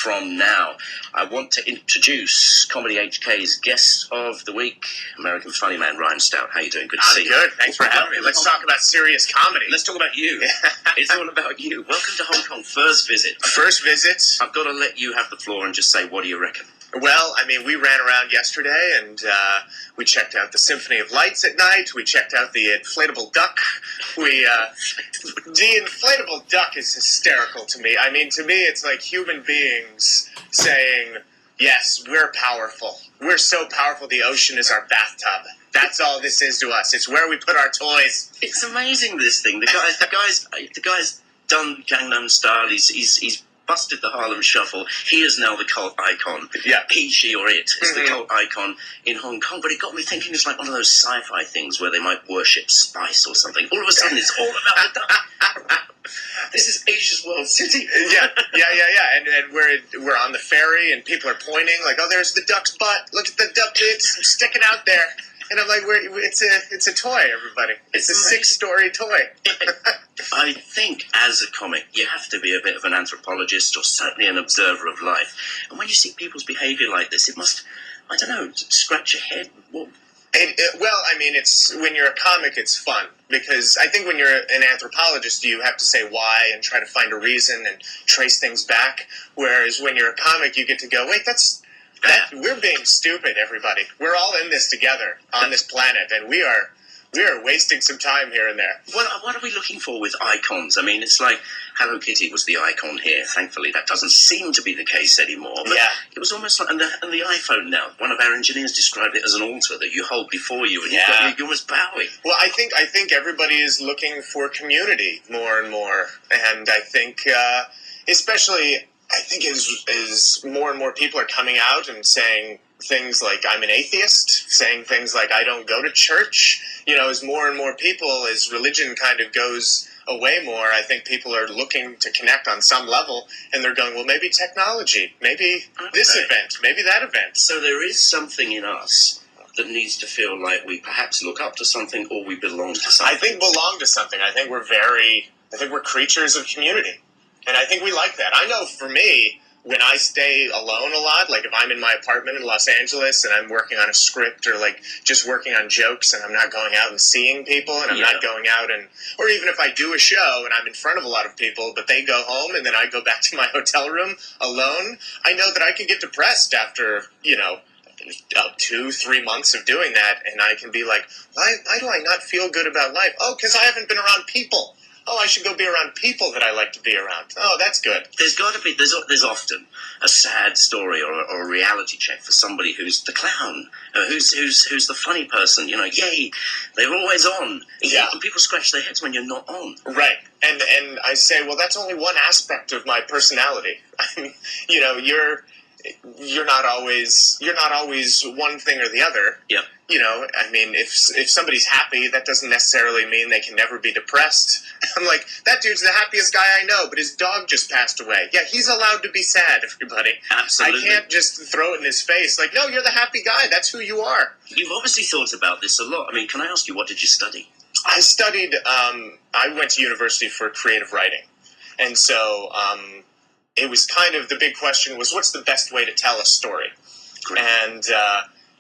from now. I want to introduce Comedy.hk's guest of the week, American funny man Ryan Stout. How you doing? Good to see you. I'm good. Thanks for having me. Let's talk about serious comedy. Let's talk about you. It's all about you. Welcome to Hong Kong. First visit. First visit. I've got to let you have the floor and just say, what do you reckon? Well, I mean, we ran around yesterday and we checked out the Symphony of Lights at night. We checked out the inflatable duck. The inflatable duck is hysterical to me. I mean, to me, it's like human beings saying, yes, we're powerful. We're so powerful, the ocean is our bathtub. That's all this is to us. It's where we put our toys. It's amazing, this thing. The guy's done Gangnam Style. He's busted the Harlem Shuffle. He is now the cult icon. Yeah. He, she, or it is the cult icon in Hong Kong. But it got me thinking it's like one of those sci-fi things where they might worship spice or something. All of a sudden, it's all about the duck. This is Asia's World City. Yeah. And we're on the ferry, and people are pointing like, "Oh, there's the duck's butt. Look at the duck bits sticking out there." And I'm like, "It's a toy, everybody. It's a 6-story toy." I think as a comic, you have to be a bit of an anthropologist or certainly an observer of life. And when you see people's behaviour like this, it must, I don't know, scratch your head. Well, I mean, it's when you're a comic, it's fun. Because I think when you're an anthropologist, you have to say why and try to find a reason and trace things back. Whereas when you're a comic, you get to go, wait, we're being stupid, everybody. We're all in this together on this planet, and we are wasting some time here and there. What are we looking for with icons? I mean, it's like Hello Kitty was the icon here. Thankfully, that doesn't seem to be the case anymore. But yeah. It was almost like, and the iPhone now, one of our engineers described it as an altar that you hold before you, and you're almost bowing. Well, I think everybody is looking for community more and more, and I think especially, I think as more and more people are coming out and saying things like, I'm an atheist, saying things like, I don't go to church, as more and more people, as religion kind of goes away more, I think people are looking to connect on some level, and they're going, well, maybe technology, maybe this event, maybe that event. So there is something in us that needs to feel like we perhaps look up to something or we belong to something. I think belong to something. I think we're creatures of community. And I think we like that. I know for me, when I stay alone a lot, like if I'm in my apartment in Los Angeles and I'm working on a script or like just working on jokes and I'm not going out and seeing people and I'm not going out or even if I do a show and I'm in front of a lot of people, but they go home and then I go back to my hotel room alone, I know that I can get depressed after, 2-3 months of doing that, and I can be like, why do I not feel good about life? Oh, because I haven't been around people. Oh, I should go be around people that I like to be around. Oh, that's good. There's got to be, there's often a sad story or a reality check for somebody who's the clown, who's the funny person, yay, they're always on. Yeah. And people scratch their heads when you're not on. Right. And I say, well, that's only one aspect of my personality. I mean, you're not always one thing or the other. Yeah. I mean, if somebody's happy, that doesn't necessarily mean they can never be depressed. I'm like, that dude's the happiest guy I know, but his dog just passed away. Yeah, he's allowed to be sad, everybody. Absolutely. I can't just throw it in his face like, no, you're the happy guy. That's who you are. You've obviously thought about this a lot. I mean, can I ask you, what did you study? I studied, I went to university for creative writing. And so it was kind of, the big question was, what's the best way to tell a story? Great. And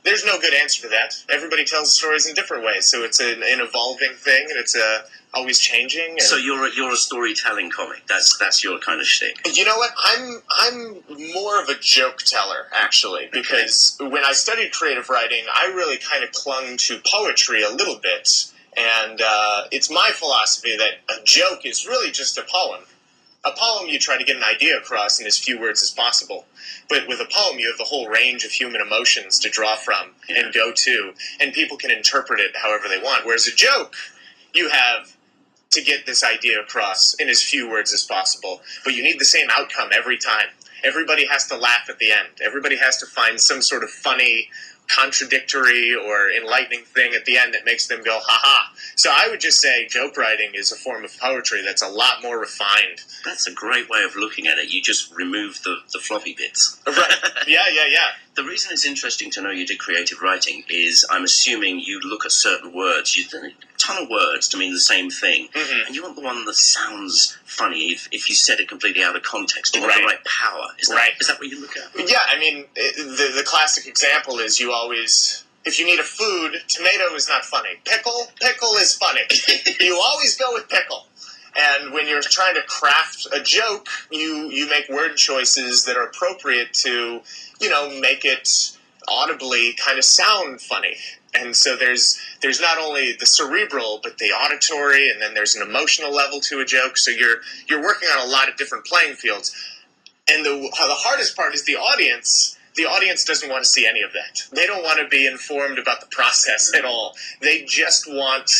there's no good answer to that. Everybody tells stories in different ways, so it's an evolving thing, and it's always changing. And so you're a storytelling comic. That's your kind of shtick. You know what? I'm more of a joke teller, actually, because when I studied creative writing, I really kind of clung to poetry a little bit, and it's my philosophy that a joke is really just a poem. A poem, you try to get an idea across in as few words as possible. But with a poem, you have the whole range of human emotions to draw from and go to, and people can interpret it however they want. Whereas a joke, you have to get this idea across in as few words as possible, but you need the same outcome every time. Everybody has to laugh at the end. Everybody has to find some sort of funny contradictory or enlightening thing at the end that makes them go, ha-ha. So I would just say joke writing is a form of poetry that's a lot more refined. That's a great way of looking at it. You just remove the floppy bits. Right. Yeah. The reason it's interesting to know you did creative writing is I'm assuming you look at certain words. You do a ton of words to mean the same thing. Mm-hmm. And you want the one that sounds funny if you said it completely out of context. You want the right power. Is that what you look at? Yeah, I mean, the classic example is you always... If you need a food, tomato is not funny. Pickle is funny. You always go with pickle. And when you're trying to craft a joke, you make word choices that are appropriate to, make it audibly kind of sound funny. And so there's not only the cerebral, but the auditory, and then there's an emotional level to a joke. So you're working on a lot of different playing fields. And the hardest part is the audience. The audience doesn't want to see any of that. They don't want to be informed about the process at all. They just want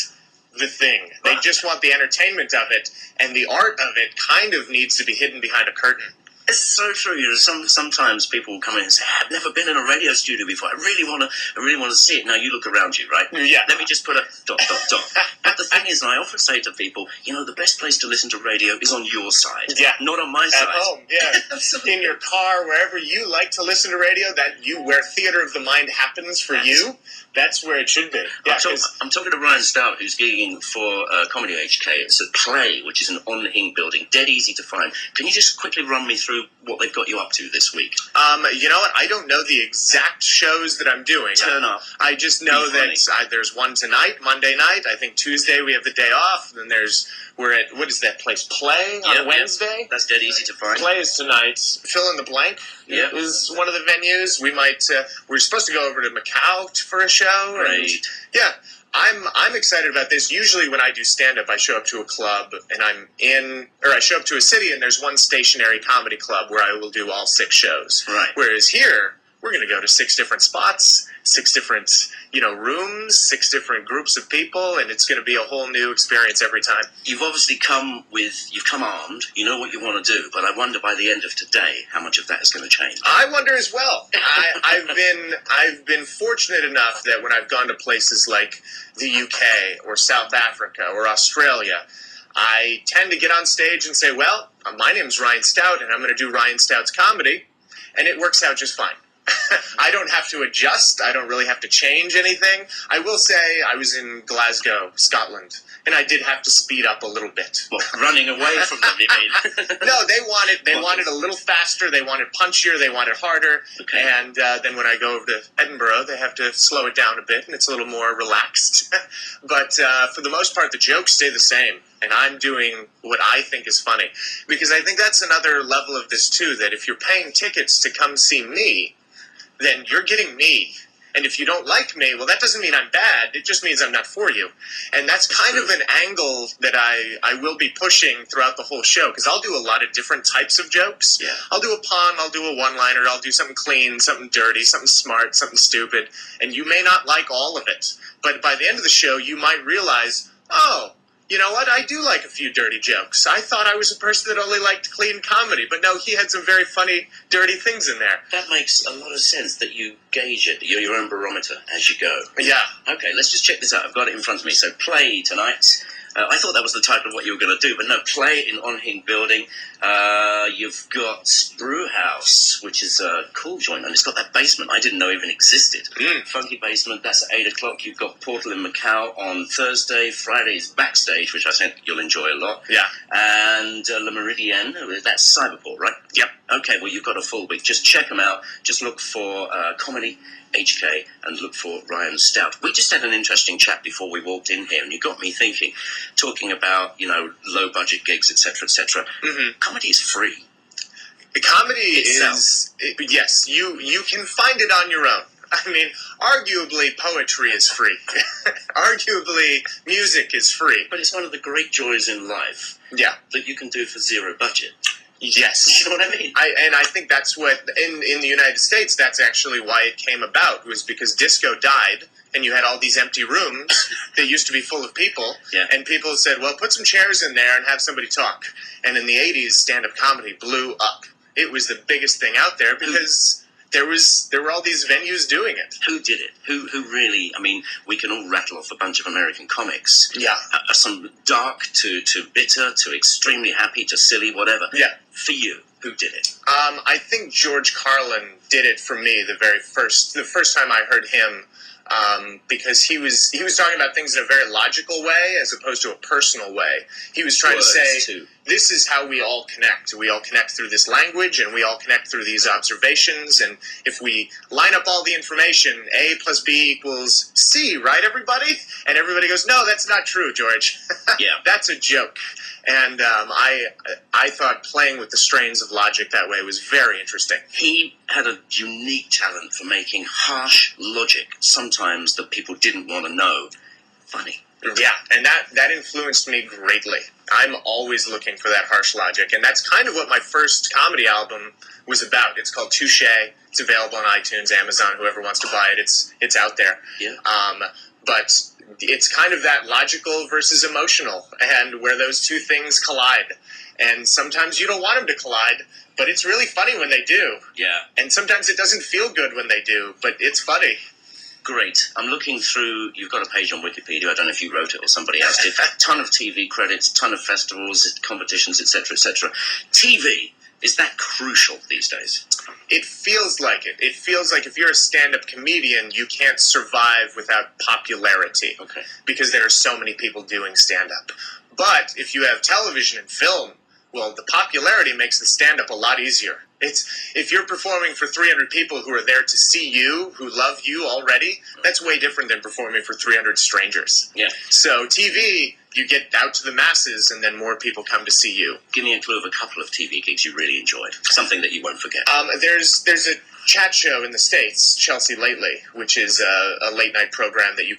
the thing. They just want the entertainment of it, and the art of it kind of needs to be hidden behind a curtain. It's so true. Sometimes people will come in and say, "I've never been in a radio studio before. I really want to see it." Now you look around you, right? Yeah. Let me just put a ... But the thing is, I often say to people, the best place to listen to radio is on your side, not on my side. At home, yeah. Absolutely. In your car, wherever you like to listen to radio, where theater of the mind happens for you, that's where it should be. Yeah, I'm talking to Ryan Stout, who's gigging for comedy.hk. It's a Play, which is an on-Hing building, dead easy to find. Can you just quickly run me through what they've got you up to this week? You know what? I don't know the exact shows that I'm doing. Turn up. I just know that there's one tonight, Monday night. I think Tuesday we have the day off. Then we're at, what is that place? Play on Wednesday? That's dead easy to find. Play is tonight. Fill in the blank is one of the venues. We're supposed to go over to Macau for a show. Right. And, I'm excited about this. Usually when I do stand-up, I show up to a club and I show up to a city and there's one stationary comedy club where I will do all 6 shows. Right. Whereas here, we're going to go to 6 different spots, 6 different, rooms, 6 different groups of people, and it's going to be a whole new experience every time. You've obviously come armed, you know what you want to do, but I wonder by the end of today how much of that is going to change. I wonder as well. I've been fortunate enough that when I've gone to places like the UK or South Africa or Australia, I tend to get on stage and say, well, my name's Ryan Stout, and I'm going to do Ryan Stout's comedy, and it works out just fine. I don't have to adjust. I don't really have to change anything. I will say I was in Glasgow, Scotland, and I did have to speed up a little bit. Well, running away from them, you mean? No, they wanted a little faster. They wanted punchier. They wanted harder. Okay. And then when I go over to Edinburgh, they have to slow it down a bit, and it's a little more relaxed. But for the most part, the jokes stay the same. And I'm doing what I think is funny. Because I think that's another level of this, too, that if you're paying tickets to come see me, then you're getting me. And if you don't like me, well, that doesn't mean I'm bad. It just means I'm not for you. And that's kind of an angle that I will be pushing throughout the whole show, because I'll do a lot of different types of jokes. Yeah. I'll do a pun, I'll do a one-liner, I'll do something clean, something dirty, something smart, something stupid. And you may not like all of it. But by the end of the show, you might realize, oh, you know what? I do like a few dirty jokes. I thought I was a person that only liked clean comedy, but no, he had some very funny, dirty things in there. That makes a lot of sense, that you gauge it. You're your own barometer as you go. Yeah. Okay, let's just check this out. I've got it in front of me. So Play tonight. I thought that was the title of what you were going to do, but no, Play in On-Hing building. You've got Brew House, which is a cool joint, and it's got that basement I didn't know even existed. Funky basement, that's at 8 o'clock. You've got Portal in Macau on Thursday. Friday is Backstage, which I think you'll enjoy a lot. Yeah. And La Meridienne, that's Cyberport, right? Yep. Okay, well, you've got a full week. Just check them out. Just look for comedy.hk and look for Ryan Stout. We just had an interesting chat before we walked in here, and you got me thinking, talking about, low-budget gigs, etc., etc. Mm-hmm. Comedy is free. Comedy Itself. yes, you can find it on your own. I mean, arguably poetry is free. Arguably music is free. But it's one of the great joys in life. Yeah. That you can do for zero budget. Yes. You know what I mean? I think that's what, in the United States, that's actually why it came about, was because disco died, and you had all these empty rooms that used to be full of people, and people said, well, put some chairs in there and have somebody talk. And in the 80s, stand-up comedy blew up. It was the biggest thing out there because there were all these venues doing it. Who did it? Who really? I mean, we can all rattle off a bunch of American comics. Yeah. Some dark to bitter to extremely happy to silly, whatever. Yeah. For you, who did it? I think George Carlin did it for me the first time I heard him. Because he was talking about things in a very logical way as opposed to a personal way. He was trying to say, this is how we all connect. We all connect through this language, and we all connect through these observations. And if we line up all the information, A plus B equals C, right, everybody? And everybody goes, no, that's not true, George. Yeah. That's a joke. And I thought playing with the strains of logic that way was very interesting. He had a unique talent for making harsh logic, sometimes that people didn't want to know, funny. Yeah, and that influenced me greatly. I'm always looking for that harsh logic, and that's kind of what my first comedy album was about. It's called Touche. It's available on iTunes, Amazon, whoever wants to buy it. It's out there. Yeah. But it's kind of that logical versus emotional, and where those two things collide. And sometimes you don't want them to collide, but it's really funny when they do. Yeah. And sometimes it doesn't feel good when they do, but it's funny. Great. I'm looking through, you've got a page on Wikipedia, I don't know if you wrote it or somebody else did, a ton of TV credits, ton of festivals, competitions, etc., etc. TV, is that crucial these days? It feels like it. It feels like if you're a stand-up comedian, you can't survive without popularity. Okay. Because there are so many people doing stand-up. But if you have television and film, well, the popularity makes the stand-up a lot easier. If you're performing for 300 people who are there to see you, who love you already, that's way different than performing for 300 strangers. Yeah. So TV, you get out to the masses, and then more people come to see you. Give me a clue of a couple of TV gigs you really enjoyed. Something that you won't forget. There's a chat show in the States, Chelsea Lately, which is a late-night program that you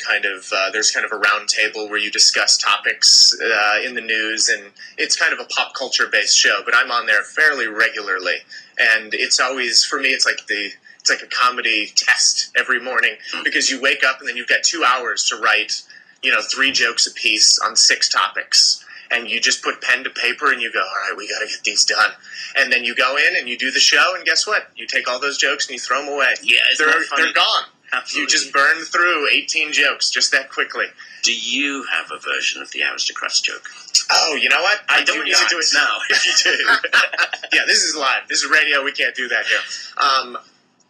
there's kind of a round table where you discuss topics in the news, and it's kind of a pop culture-based show, but I'm on there fairly regularly. And it's always, for me, it's like a comedy test every morning, because you wake up and then you've got 2 hours to write, 3 jokes apiece on 6 topics. And you just put pen to paper and you go, all right, we got to get these done. And then you go in and you do the show, and guess what? You take all those jokes and you throw them away. Yeah, they're gone. Absolutely. You just burn through 18 jokes just that quickly. Do you have a version of the aristocrats joke? Oh, you know what? I don't need to do it now, if you do. Yeah, this is live. This is radio. We can't do that here.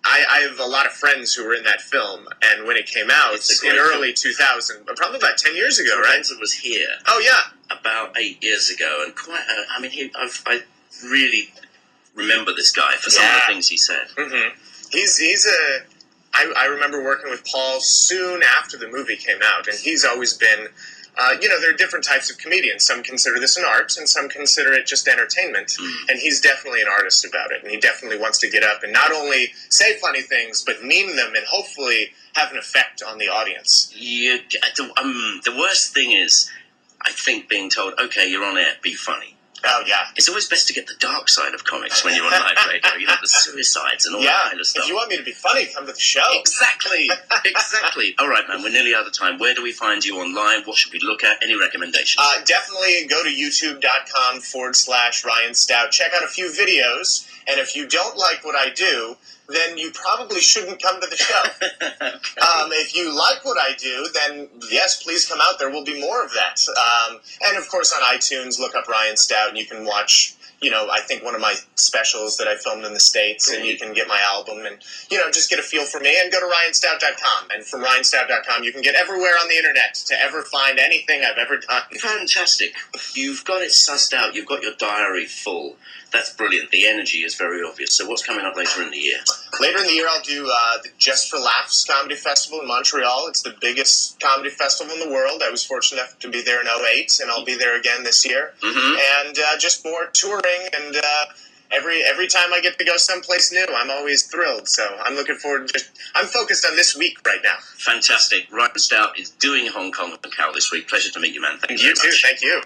I have a lot of friends who were in that film, and when it came out in early 2000, probably about 10 years ago, right? Lorenzo was here. Oh, yeah. About 8 years ago, and I really remember this guy for some of the things he said. Mm-hmm. I remember working with Paul soon after the movie came out, and he's always been, there are different types of comedians. Some consider this an art, and some consider it just entertainment. And he's definitely an artist about it, and he definitely wants to get up and not only say funny things, but mean them and hopefully have an effect on the audience. The worst thing is, I think, being told, okay, you're on air, be funny. Oh, yeah. It's always best to get the dark side of comics when you're on live radio, the suicides and all that kind of stuff. If you want me to be funny, come to the show. Exactly. All right, man, we're nearly out of time. Where do we find you online? What should we look at? Any recommendations? Definitely go to youtube.com/Ryan Stout. Check out a few videos, and if you don't like what I do, then you probably shouldn't come to the show. Okay. If you like what I do, then yes, please come out. There will be more of that. And of course on iTunes, look up Ryan Stout and you can watch, I think one of my specials that I filmed in the States, and you can get my album and, just get a feel for me, and go to RyanStout.com. And from RyanStout.com, you can get everywhere on the internet to ever find anything I've ever done. Fantastic. You've got it sussed out. You've got your diary full. That's brilliant. The energy is very obvious. So what's coming up later in the year? Later in the year, I'll do the Just for Laughs Comedy Festival in Montreal. It's the biggest comedy festival in the world. I was fortunate enough to be there in 2008, and I'll be there again this year. Mm-hmm. And just more touring, and every time I get to go someplace new, I'm always thrilled. So I'm looking forward to I'm focused on this week right now. Fantastic. Ryan Stout is doing Hong Kong and Macau this week. Pleasure to meet you, man. Thank you You too. much. Thank you.